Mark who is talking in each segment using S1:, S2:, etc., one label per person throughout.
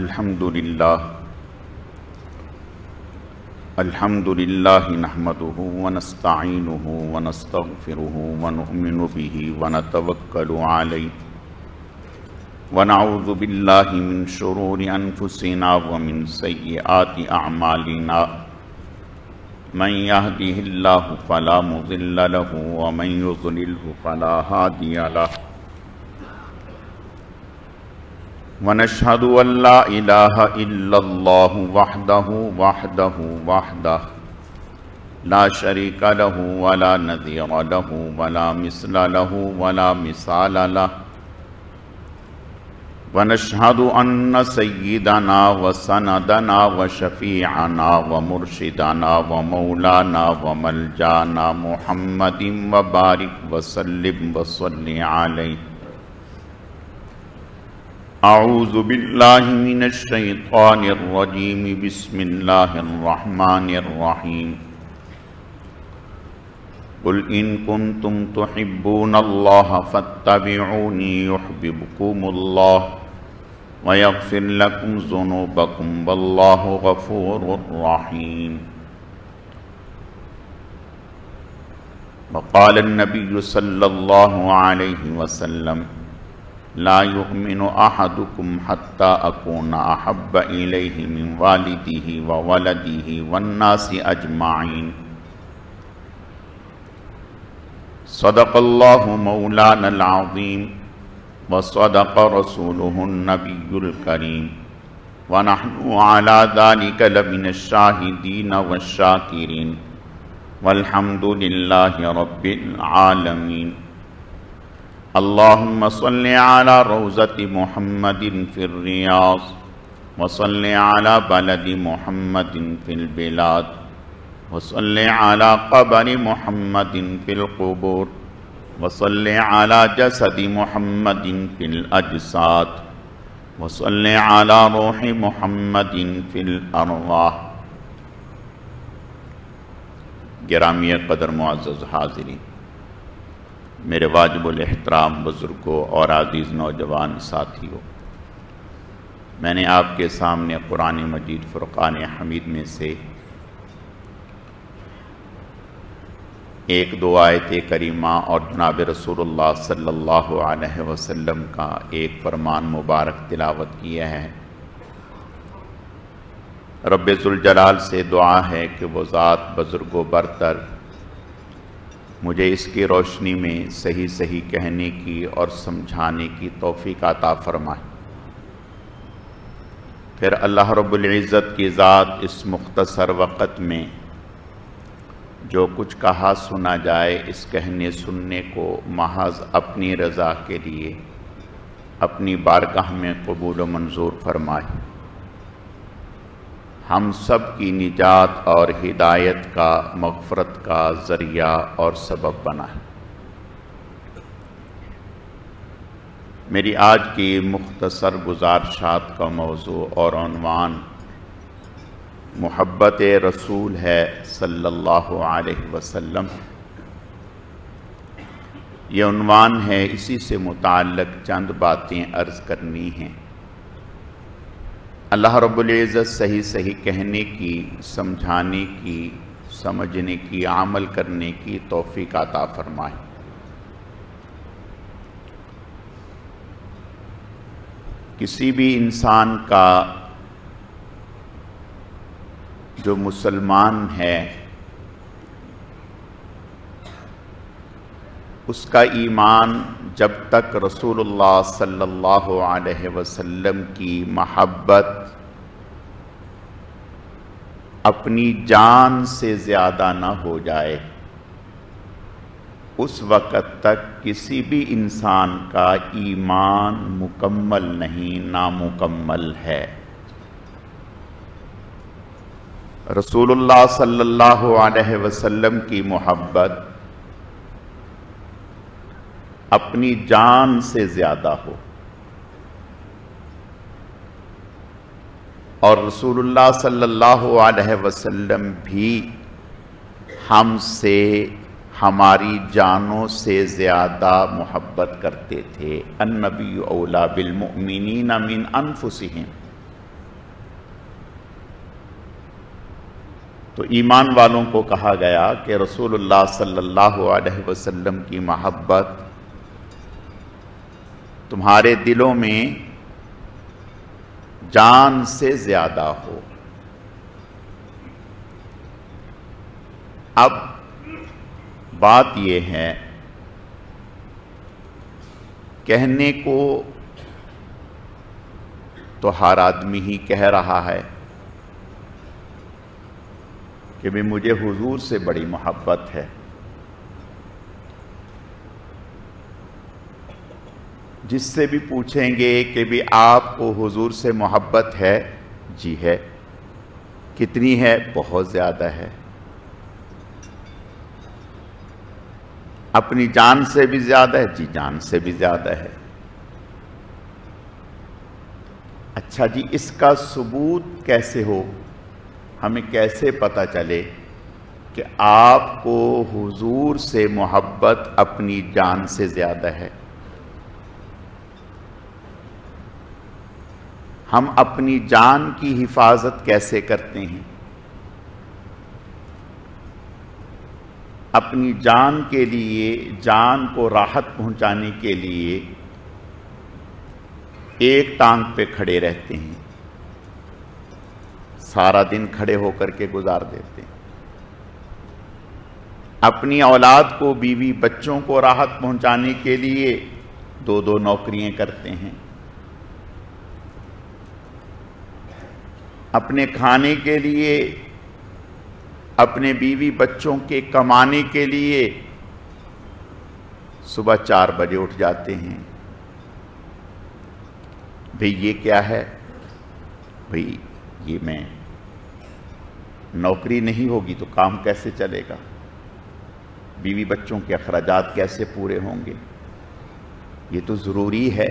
S1: الحمد لله نحمده ونستعينه ونستغفره ونؤمن به ونتوكل عليه ونعوذ بالله من شرور أنفسنا ومن سيئات أعمالنا من يهده الله فلا مضل له ومن يضلله فلا هادي له ونشهد أن لا إله إلا الله وحده لا شريك له ولا نظير له ولا مثل له ولا مثال له ونشهد أن سيدنا وسندنا وشفيعنا ومرشدنا ومولانا وملجانا محمد وبارك وسلم وصل عليه. أعوذ بالله من الشيطان الرجيم. بسم الله الرحمن الرحيم. قل إن كنتم تحبون الله فاتبعوني يحببكم الله ويغفر لكم ذنوبكم والله غفور رحيم. وقال النبي صلى الله عليه وسلم: لا يؤمن أحدكم حتى أكون أحب إليه من والده وولده والناس أجمعين. صدق الله مولانا العظيم وصدق رسوله النبي الكريم ونحن على ذلك لمن الشاهدين والشاكرين والحمد لله رب العالمين. اللهم صل على روضة محمد في الرياض وصل على بلد محمد في البلاد وصل على قبر محمد في القبور وصل على جسد محمد في الأجساد وصل على روح محمد في الأرواح. گرامی قدر معزز حاضرین، میرے واجب الاحترام بزرگوں اور عزیز نوجوان ساتھیوں، میں نے آپ کے سامنے قرآن مجید فرقان حمید میں سے ایک دو آیت کریمہ اور جناب رسول اللہ صلی اللہ علیہ وسلم کا ایک فرمان مبارک تلاوت کیا ہے. رب ذوالجلال سے دعا ہے کہ وہ ذات بزرگ و برتر مجھے اس کی روشنی میں صحیح صحیح کہنے کی اور سمجھانے کی توفیق عطا فرمائے. پھر اللہ رب العزت کی ذات اس مختصر وقت میں جو کچھ کہا سنا جائے اس کہنے سننے کو محض اپنی رضا کے لیے اپنی بارگاہ میں قبول و منظور فرمائے. ہم سب کی نجات اور ہدایت کا، مغفرت کا ذریعہ اور سبب بنائے. میری آج کی مختصر گزارشات کا موضوع اور عنوان محبت رسول ہے صلی اللہ علیہ وسلم. یہ عنوان ہے، اسی سے متعلق چند باتیں عرض کرنی ہیں. اللہ رب العزت صحیح صحیح کہنے کی، سمجھانے کی، سمجھنے کی، عمل کرنے کی توفیق عطا فرمائے. کسی بھی انسان کا جو مسلمان ہے اس کا ایمان جب تک رسول اللہ صلی اللہ علیہ وسلم کی محبت اپنی جان سے زیادہ نہ ہو جائے، اس وقت تک کسی بھی انسان کا ایمان مکمل نہیں، نامکمل ہے. رسول اللہ صلی اللہ علیہ وسلم کی محبت اپنی جان سے زیادہ ہو اور رسول اللہ صلی اللہ علیہ وسلم بھی ہم سے ہماری جانوں سے زیادہ محبت کرتے تھے. النبی اولا بالمؤمنین من انفسہم، تو ایمان والوں کو کہا گیا کہ رسول اللہ صلی اللہ علیہ وسلم کی محبت تمہارے دلوں میں جان سے زیادہ ہو۔ اب بات یہ ہے، کہنے کو تو ہر آدمی ہی کہہ رہا ہے کہ بھی مجھے حضور سے بڑی محبت ہے۔ جس سے بھی پوچھیں گے کہ بھی آپ کو حضور سے محبت ہے، جی ہے۔ کتنی ہے؟ بہت زیادہ ہے۔ اپنی جان سے بھی زیادہ ہے؟ جی جان سے بھی زیادہ ہے۔ اچھا جی، اس کا ثبوت کیسے ہو؟ ہمیں کیسے پتہ چلے کہ آپ کو حضور سے محبت اپنی جان سے زیادہ ہے؟ ہم اپنی جان کی حفاظت کیسے کرتے ہیں؟ اپنی جان کے لیے، جان کو راحت پہنچانے کے لیے ایک ٹانگ پہ کھڑے رہتے ہیں، سارا دن کھڑے ہو کر کے گزار دیتے ہیں۔ اپنی اولاد کو، بیوی بچوں کو راحت پہنچانے کے لیے دو دو نوکریاں کرتے ہیں۔ اپنے کھانے کے لیے، اپنے بیوی بچوں کے کمانے کے لیے صبح 4 بجے اٹھ جاتے ہیں۔ بھئی یہ کیا ہے؟ بھئی یہ میں نوکری نہیں ہوگی تو کام کیسے چلے گا؟ بیوی بچوں کے اخراجات کیسے پورے ہوں گے؟ یہ تو ضروری ہے۔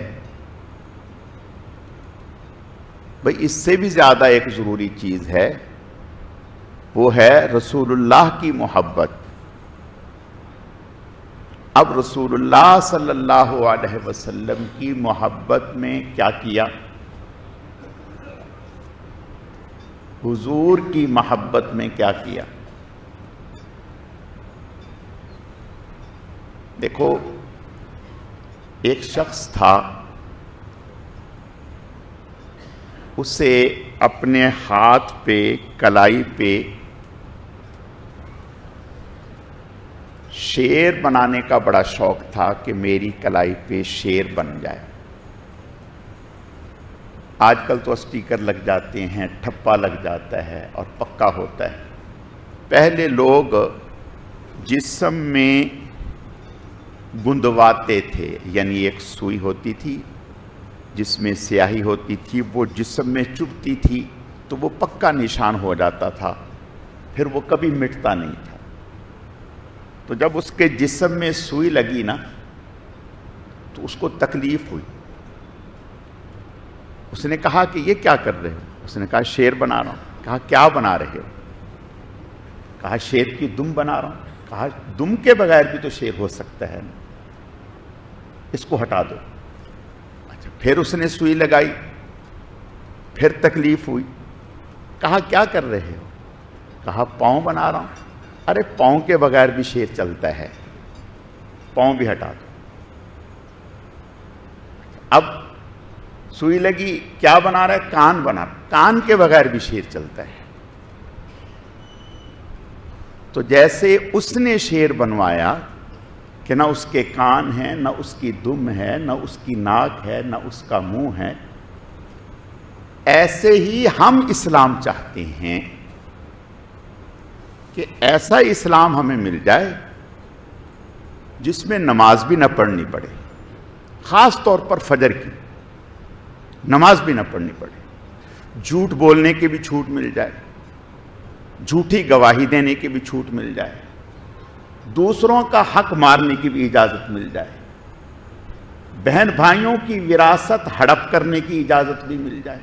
S1: بھئی اس سے بھی زیادہ ایک ضروری چیز ہے، وہ ہے رسول اللہ کی محبت۔ اب رسول اللہ صلی اللہ علیہ وسلم کی محبت میں کیا کیا؟ حضور کی محبت میں کیا کیا؟ دیکھو، ایک شخص تھا، اسے اپنے ہاتھ پہ، کلائی پہ شیر بنانے کا بڑا شوق تھا کہ میری کلائی پہ شیر بن جائے۔ آج کل تو اسٹیکر لگ جاتے ہیں، ٹھپا لگ جاتا ہے اور پکا ہوتا ہے۔ پہلے لوگ جسم میں گندواتے تھے، یعنی ایک سوئی ہوتی تھی جس میں سیاہی ہوتی تھی، وہ جسم میں چبھتی تھی تو وہ پکا نشان ہو جاتا تھا، پھر وہ کبھی مٹتا نہیں تھا۔ تو جب اس کے جسم میں سوئی لگی نا تو اس کو تکلیف ہوئی۔ اس نے کہا کہ یہ کیا کر رہے ہو؟ اس نے کہا شیر بنا رہا ہوں۔ کہا کیا بنا رہے ہو؟ کہا شیر کی دم بنا رہا ہوں۔ کہا دم کے بغیر بھی تو شیر ہو سکتا ہے، اس کو ہٹا دو۔ اچھا، پھر اس نے سوئی لگائی، پھر تکلیف ہوئی۔ کہا کیا کر رہے ہو؟ کہا پاؤں بنا رہا ہوں۔ ارے پاؤں کے بغیر بھی شیر چلتا ہے، پاؤں بھی ہٹا دو۔ اب سوئی لگی، کیا بنا رہا ہے؟ کان بنا رہا ہے، کان کے بغیر بھی شیر چلتا ہے۔ تو جیسے اس نے شیر بنوایا کہ نہ اس کے کان ہیں، نہ اس کی دم ہے، نہ اس کی ناک ہے، نہ اس کا منہ ہے، ایسے ہی ہم اسلام چاہتے ہیں کہ ایسا اسلام ہمیں مل جائے جس میں نماز بھی نہ پڑھنی پڑے، خاص طور پر فجر کی نماز بھی نہ پڑھنی پڑے، جھوٹ بولنے کی بھی چھوٹ مل جائے، جھوٹی گواہی دینے کی بھی چھوٹ مل جائے، دوسروں کا حق مارنے کی بھی اجازت مل جائے، بہن بھائیوں کی وراثت ہڑپ کرنے کی اجازت بھی مل جائے،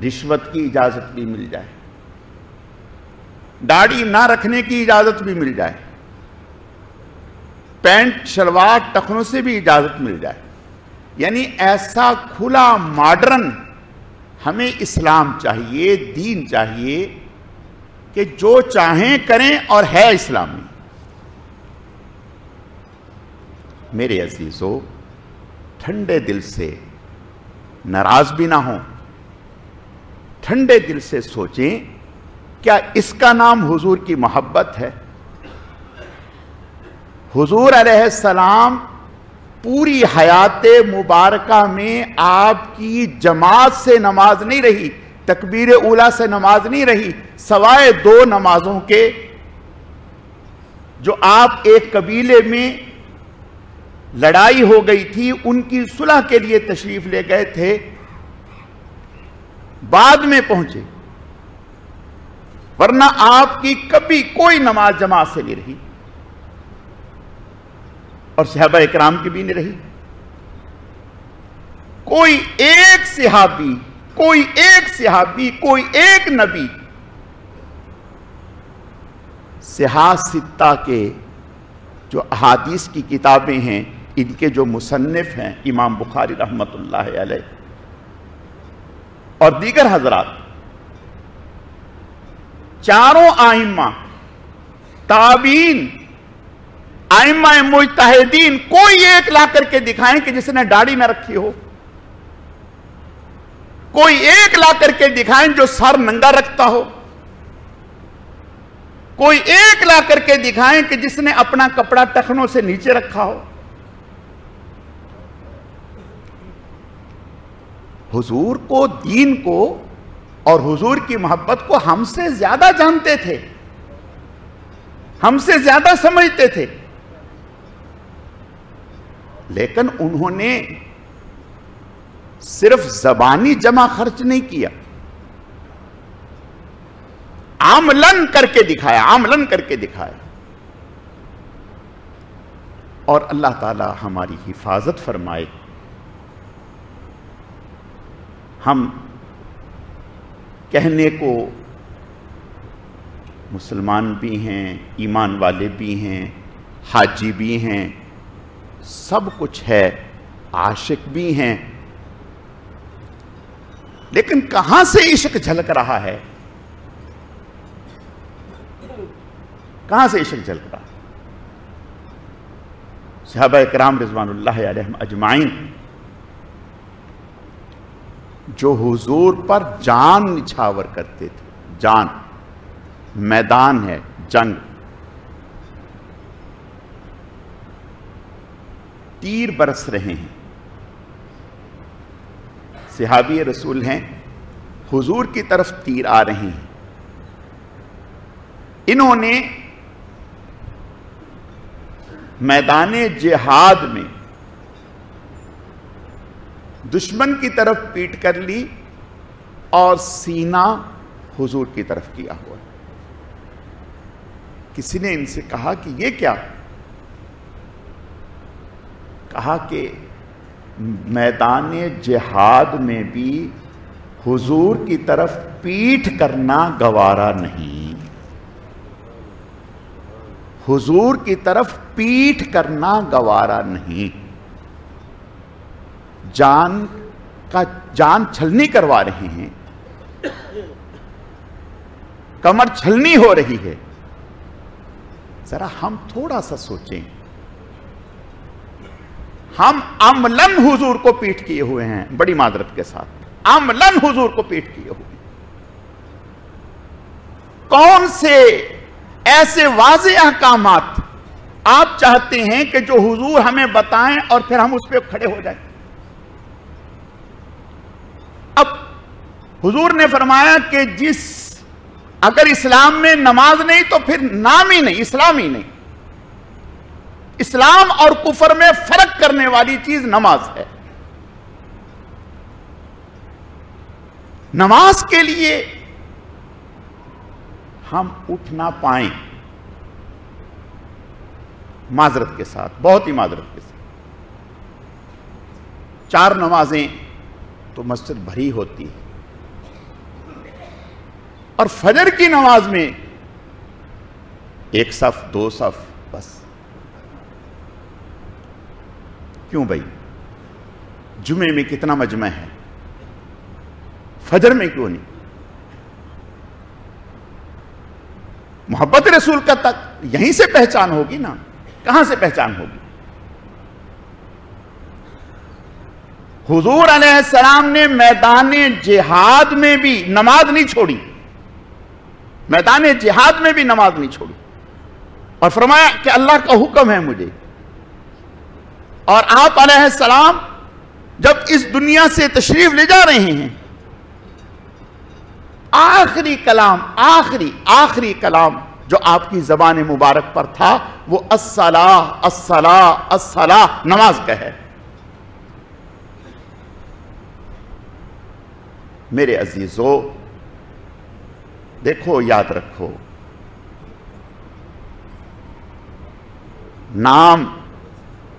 S1: رشوت کی اجازت بھی مل جائے، داڑھی نہ رکھنے کی اجازت بھی مل جائے، پینٹ شلوار ٹخنوں سے بھی اجازت مل جائے۔ یعنی ایسا کھلا ماڈرن ہمیں اسلام چاہیے، دین چاہیے کہ جو چاہیں کریں اور ہے اسلامی. میرے عزیزو، ٹھنڈے دل سے ناراض بھی نہ ہوں، ٹھنڈے دل سے سوچیں کیا اس کا نام حضور کی محبت ہے؟ حضور علیہ السلام پوری حیات مبارکہ میں آپ کی جماعت سے نماز نہیں رہی، تکبیر اولیٰ سے نماز نہیں رہی، سوائے 2 نمازوں کے جو آپ ایک قبیلے میں لڑائی ہو گئی تھی ان کی صلح کے لیے تشریف لے گئے تھے، بعد میں پہنچے، ورنہ آپ کی کبھی کوئی نماز جماعت سے نہیں رہی اور صحابہ اکرام کی بھی نہیں رہی. کوئی ایک صحابی، کوئی ایک نبی صحاح ستہ کے جو احادیث کی کتابیں ہیں، ان کے جو مصنف ہیں امام بخاری رحمت اللہ علیہ اور دیگر حضرات، چاروں آئمہ، تابعین، آئمہ مجتہدین، کوئی ایک لا کر کے دکھائیں کہ جس نے داڑھی نہ رکھی ہو، کوئی ایک لا کر کے دکھائیں جو سر ننگا رکھتا ہو، کوئی ایک لا کر کے دکھائیں کہ جس نے اپنا کپڑا ٹخنوں سے نیچے رکھا ہو. حضور کو، دین کو اور حضور کی محبت کو ہم سے زیادہ جانتے تھے، ہم سے زیادہ سمجھتے تھے، لیکن انہوں نے صرف زبانی جمع خرچ نہیں کیا، عملاً کر کے دکھایا. اور اللہ تعالی ہماری حفاظت فرمائے. ہم کہنے کو مسلمان بھی ہیں، ایمان والے بھی ہیں، حاجی بھی ہیں، سب کچھ ہے، عاشق بھی ہیں، لیکن کہاں سے عشق جھلک رہا ہے؟ کہاں سے عشق جھلک رہا ہے؟ صحابہ اکرام رضوان اللہ علیہم اجمعین جو حضور پر جان نچھاور کرتے تھے، جان، میدان ہے جنگ، تیر برس رہے ہیں، صحابی رسول ہیں، حضور کی طرف تیر آ رہے ہیں، انہوں نے میدان جہاد میں دشمن کی طرف پیٹ کر لی اور سینہ حضور کی طرف کیا ہوا. کسی نے ان سے کہا کہ یہ کیا؟ کہا کہ میدان جہاد میں بھی حضور کی طرف پیٹھ کرنا گوارا نہیں، حضور کی طرف پیٹھ کرنا گوارا نہیں. جان چھلنی کروا رہے ہیں، کمر چھلنی ہو رہی ہے. ذرا ہم تھوڑا سا سوچیں، ہم عملاً حضور کو پیٹھ کیے ہوئے ہیں، بڑی معذرت کے ساتھ عملاً حضور کو پیٹھ کیے ہوئے ہیں. کون سے ایسے واضح احکامات آپ چاہتے ہیں کہ جو حضور ہمیں بتائیں اور پھر ہم اس پہ کھڑے ہو جائیں؟ اب حضور نے فرمایا کہ اگر اسلام میں نماز نہیں تو پھر نام ہی نہیں، اسلام ہی نہیں. اسلام اور کفر میں فرق کرنے والی چیز نماز ہے. نماز کے لیے ہم اٹھ نہ پائیں، معذرت کے ساتھ، بہت ہی معذرت کے ساتھ. 4 نمازیں تو مسجد بھری ہوتی ہے، اور فجر کی نماز میں 1 صف 2 صف بس. کیوں بھائی؟ جمعے میں کتنا مجمع ہے، فجر میں کیوں نہیں؟ محبت رسول کا تک یہیں سے پہچان ہوگی نا، کہاں سے پہچان ہوگی؟ حضور علیہ السلام نے میدان جہاد میں بھی نماز نہیں چھوڑی، میدان جہاد میں بھی نماز نہیں چھوڑی، اور فرمایا کہ اللہ کا حکم ہے مجھے. اور آپ علیہ السلام جب اس دنیا سے تشریف لے جا رہے ہیں، آخری کلام جو آپ کی زبان مبارک پر تھا وہ الصلاۃ الصلاۃ الصلاۃ، نماز کا ہے. میرے عزیزو، دیکھو، یاد رکھو، نام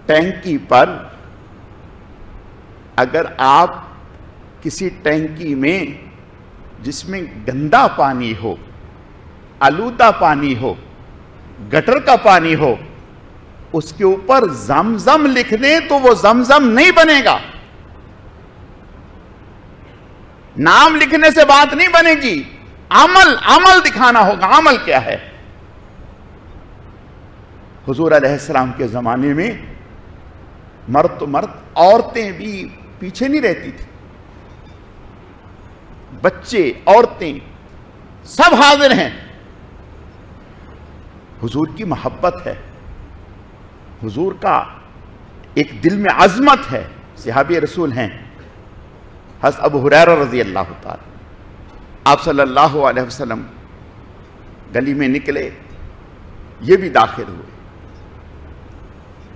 S1: ٹینکی پر اگر آپ کسی ٹینکی میں جس میں گندا پانی ہو، آلودہ پانی ہو، گٹر کا پانی ہو، اس کے اوپر زمزم لکھ دیں تو وہ زمزم نہیں بنے گا. نام لکھنے سے بات نہیں بنے گی، عمل دکھانا ہوگا. عمل کیا ہے؟ حضور علیہ السلام کے زمانے میں مرد تو مرد، عورتیں بھی پیچھے نہیں رہتی تھی. بچے، عورتیں سب حاضر ہیں. حضور کی محبت ہے، حضور کا ایک دل میں عظمت ہے. صحابی رسول ہیں حضرت ابو ہریرہ رضی اللہ تعالی. آپ صلی اللہ علیہ وسلم گلی میں نکلے، یہ بھی داخل ہوئے.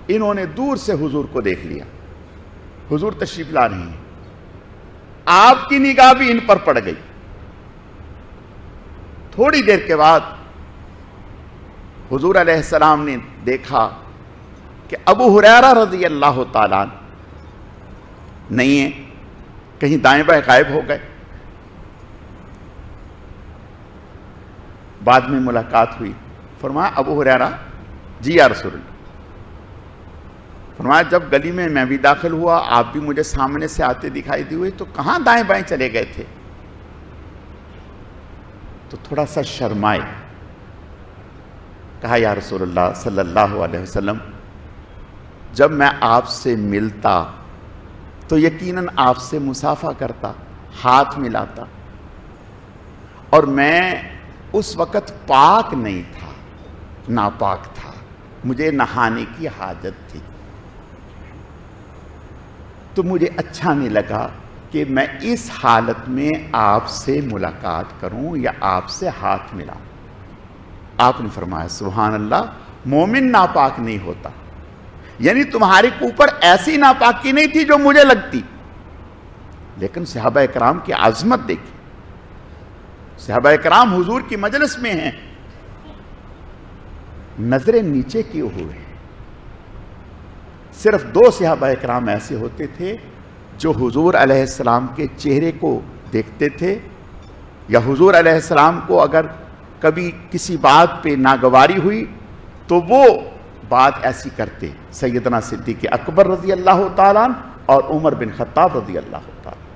S1: انہوں نے دور سے حضور کو دیکھ لیا. حضور تشریف لا رہے ہیں، آپ کی نگاہ بھی ان پر پڑ گئی. تھوڑی دیر کے بعد حضور علیہ السلام نے دیکھا کہ ابو ہریرہ رضی اللہ تعالیٰ نہیں ہیں، کہیں دائیں بائیں غائب ہو گئے. بعد میں ملاقات ہوئی، فرمایا ابو ہریرہ، جی یا رسول اللہ. فرمایا جب گلی میں بھی داخل ہوا، آپ بھی مجھے سامنے سے آتے دکھائی دیے، تو کہاں دائیں بائیں چلے گئے تھے؟ تو تھوڑا سا شرمائے، کہا یا رسول اللہ صلی اللہ علیہ وسلم، جب میں آپ سے ملتا تو یقیناً آپ سے مصافحہ کرتا، ہاتھ ملاتا، اور میں اس وقت پاک نہیں تھا، ناپاک تھا، مجھے نہانے کی حاجت تھی. تو مجھے اچھا نہیں لگا کہ میں اس حالت میں آپ سے ملاقات کروں یا آپ سے ہاتھ ملاؤں. آپ نے فرمایا سبحان اللہ، مومن ناپاک نہیں ہوتا. یعنی تمہارے اوپر ایسی ناپاکی نہیں تھی جو مجھے لگتی. لیکن صحابہ کرام کی عظمت دیکھی. صحابہ کرام حضور کی مجلس میں ہیں، نظریں نیچے کیے ہوئے ہیں. صرف 2 صحابہ کرام ایسے ہوتے تھے جو حضور علیہ السلام کے چہرے کو دیکھتے تھے، یا حضور علیہ السلام کو اگر کبھی کسی بات پہ ناگواری ہوئی تو وہ بات ایسی کرتے. سیدنا صدیق اکبر رضی اللہ تعالیٰ اور عمر بن خطاب رضی اللہ تعالیٰ.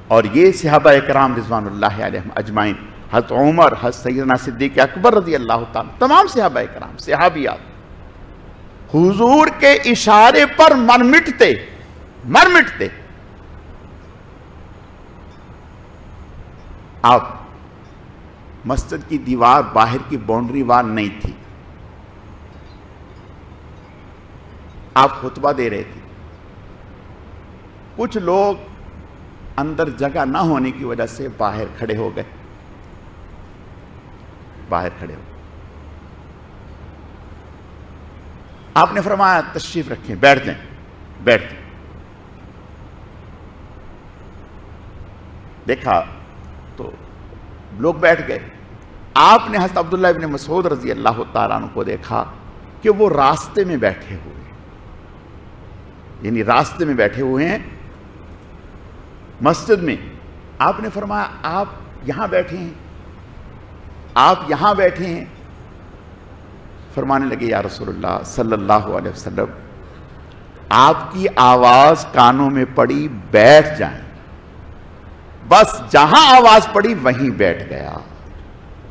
S1: اور یہ صحابہ کرام رضوان اللہ علیہم اجمعین، حضرت عمر، حضرت سیدنا صدیق اکبر رضی اللہ تعالیٰ، تمام صحابہ کرام، صحابیات، حضور کے اشارے پر مر مٹتے. آپ مسجد کی دیوار، باہر کی باؤنڈری وال نہیں تھی، آپ خطبہ دے رہے تھے. کچھ لوگ اندر جگہ نہ ہونے کی وجہ سے باہر کھڑے ہو گئے. آپ نے فرمایا تشریف رکھیں، بیٹھ جائیں. دیکھا تو لوگ بیٹھ گئے. آپ نے حضرت عبداللہ ابن مسعود رضی اللہ تعالیٰ عنہ کو دیکھا کہ وہ راستے میں بیٹھے ہوئے ہیں، یعنی راستے میں بیٹھے ہوئے ہیں مسجد میں. آپ نے فرمایا آپ یہاں بیٹھے ہیں. فرمانے لگے یا رسول اللہ صلی اللہ علیہ وسلم، آپ کی آواز کانوں میں پڑی، بیٹھ جائیں. بس جہاں آواز پڑی وہیں بیٹھ گیا.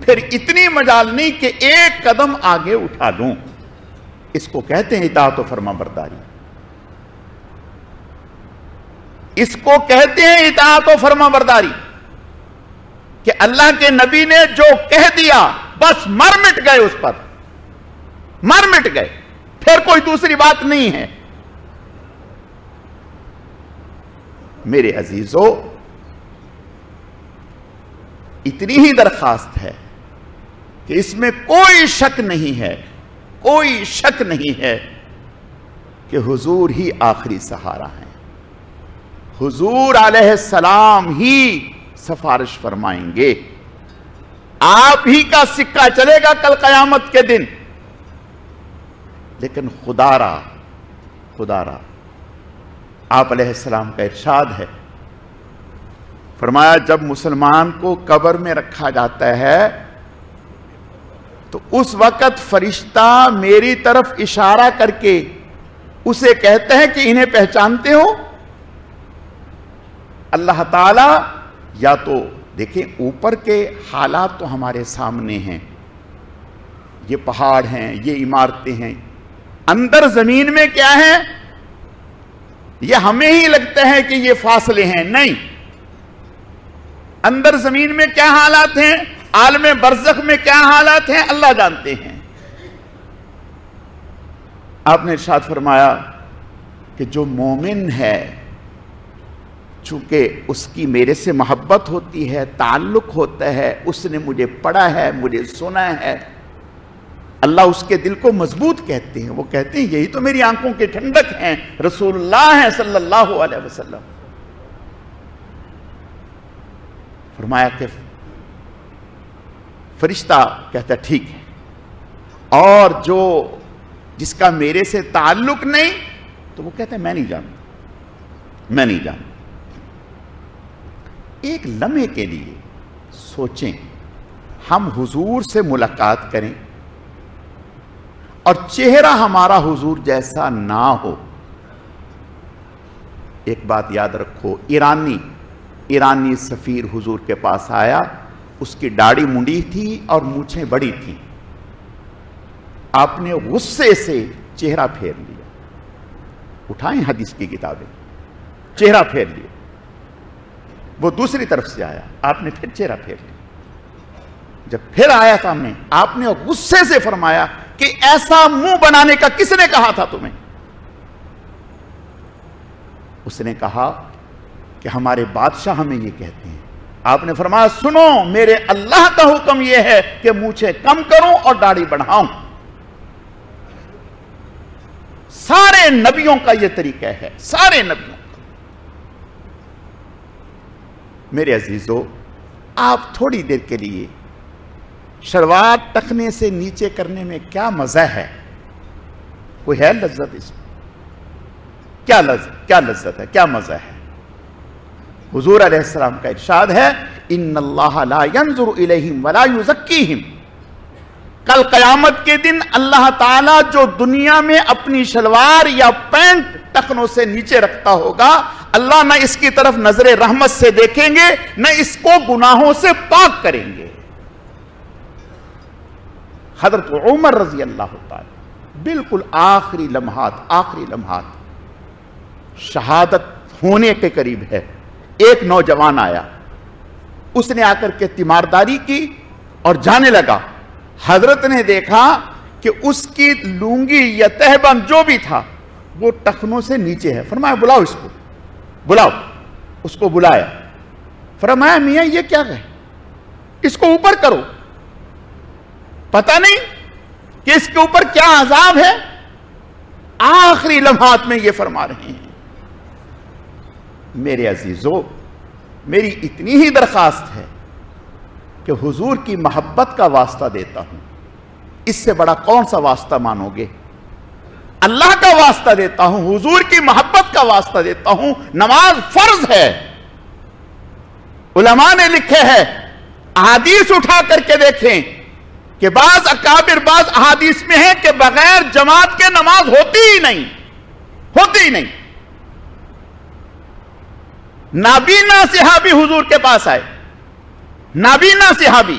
S1: پھر اتنی مجال نہیں کہ ایک قدم آگے اٹھا لوں. اس کو کہتے ہیں اطاعت و فرما برداری. اس کو کہتے ہیں اطاعت و فرما برداری کہ اللہ کے نبی نے جو کہہ دیا بس مر مٹ گئے اس پر، مر مٹ گئے، پھر کوئی دوسری بات نہیں ہے. میرے عزیزو، اتنی ہی درخواست ہے کہ اس میں کوئی شک نہیں ہے، کوئی شک نہیں ہے کہ حضور ہی آخری سہارا ہیں. حضور علیہ السلام ہی سفارش فرمائیں گے. آپ ہی کا سکہ چلے گا کل قیامت کے دن. لیکن خدا را آپ علیہ السلام کا ارشاد ہے، فرمایا جب مسلمان کو قبر میں رکھا جاتا ہے تو اس وقت فرشتہ میری طرف اشارہ کر کے اسے کہتے ہیں کہ انہیں پہچانتے ہو؟ اللہ تعالی یا تو دیکھیں اوپر کے حالات تو ہمارے سامنے ہیں، یہ پہاڑ ہیں، یہ عمارتیں ہیں. اندر زمین میں کیا ہے یہ ہمیں ہی لگتا ہے کہ یہ فاصلے ہیں. نہیں، اندر زمین میں کیا حالات ہیں، عالم برزخ میں کیا حالات ہیں، اللہ جانتے ہیں. آپ نے ارشاد فرمایا کہ جو مومن ہے چونکہ اس کی میرے سے محبت ہوتی ہے، تعلق ہوتا ہے، اس نے مجھے پڑھا ہے، مجھے سنا ہے، اللہ اس کے دل کو مضبوط کہتے ہیں. وہ کہتے ہیں یہی تو میری آنکھوں کے ٹھنڈک ہیں، رسول اللہ ہیں صلی اللہ علیہ وسلم. فرمایا کہ فرشتہ کہتا ہے ٹھیک ہے، اور جو جس کا میرے سے تعلق نہیں تو وہ کہتا ہے میں نہیں جانتا، میں نہیں جانتا. ایک لمحے کے لیے سوچیں، ہم حضور سے ملاقات کریں اور چہرہ ہمارا حضور جیسا نہ ہو. ایک بات یاد رکھو، ایرانی سفیر حضور کے پاس آیا، اس کی داڑھی منڈی تھی اور مونچھیں بڑی تھیں. آپ نے غصے سے چہرہ پھیر لیا. اٹھائیں حدیث کی کتابیں، چہرہ پھیر لیا. وہ دوسری طرف سے آیا، آپ نے پھر چہرہ پھیر لیا. جب پھر آیا سامنے، آپ نے غصے سے فرمایا کہ ایسا منہ بنانے کا کس نے کہا تھا تمہیں؟ اس نے کہا کہ ہمارے بادشاہ ہمیں یہ کہتے ہیں. آپ نے فرمایا سنو، میرے اللہ کا حکم یہ ہے کہ مونچھیں کم کروں اور داڑھی بڑھاؤں. سارے نبیوں کا یہ طریقہ ہے، سارے نبیوں کا. میرے عزیزو، آپ تھوڑی دیر کے لیے شلوار ٹخنے سے نیچے کرنے میں کیا مزہ ہے؟ کوئی ہے لذت اس میں؟ کیا لذت ہے، کیا مزہ ہے؟ حضور علیہ السلام کا ارشاد ہے ان اللہ لا ينظر الیہم ولا یزکیہم. کل قیامت کے دن اللہ تعالیٰ جو دنیا میں اپنی شلوار یا پینٹ ٹخنوں سے نیچے رکھتا ہوگا، اللہ نہ اس کی طرف نظر رحمت سے دیکھیں گے، نہ اس کو گناہوں سے پاک کریں گے. حضرت عمر رضی اللہ تعالی بالکل آخری لمحات شہادت ہونے کے قریب ہے. ایک نوجوان آیا، اس نے آ کر کے تیمارداری کی اور جانے لگا. حضرت نے دیکھا کہ اس کی لونگی یا تہبند جو بھی تھا وہ ٹخنوں سے نیچے ہے. فرمایا بلاؤ اس کو، بلاؤ. اس کو بلایا. فرمایا میاں یہ کیا ہے، اس کو اوپر کرو. پتہ نہیں کہ اس کے اوپر کیا عذاب ہے. آخری لمحات میں یہ فرما رہے ہیں. میرے عزیزو، میری اتنی ہی درخواست ہے کہ حضور کی محبت کا واسطہ دیتا ہوں. اس سے بڑا کون سا واسطہ مانو گے؟ اللہ کا واسطہ دیتا ہوں، حضور کی محبت کا واسطہ دیتا ہوں. نماز فرض ہے. علماء نے لکھے ہے، احادیث اٹھا کر کے دیکھیں کہ بعض اکابر بعض احادیث میں ہے کہ بغیر جماعت کے نماز ہوتی ہی نہیں. نابینا صحابی حضور کے پاس آئے، نابینا صحابی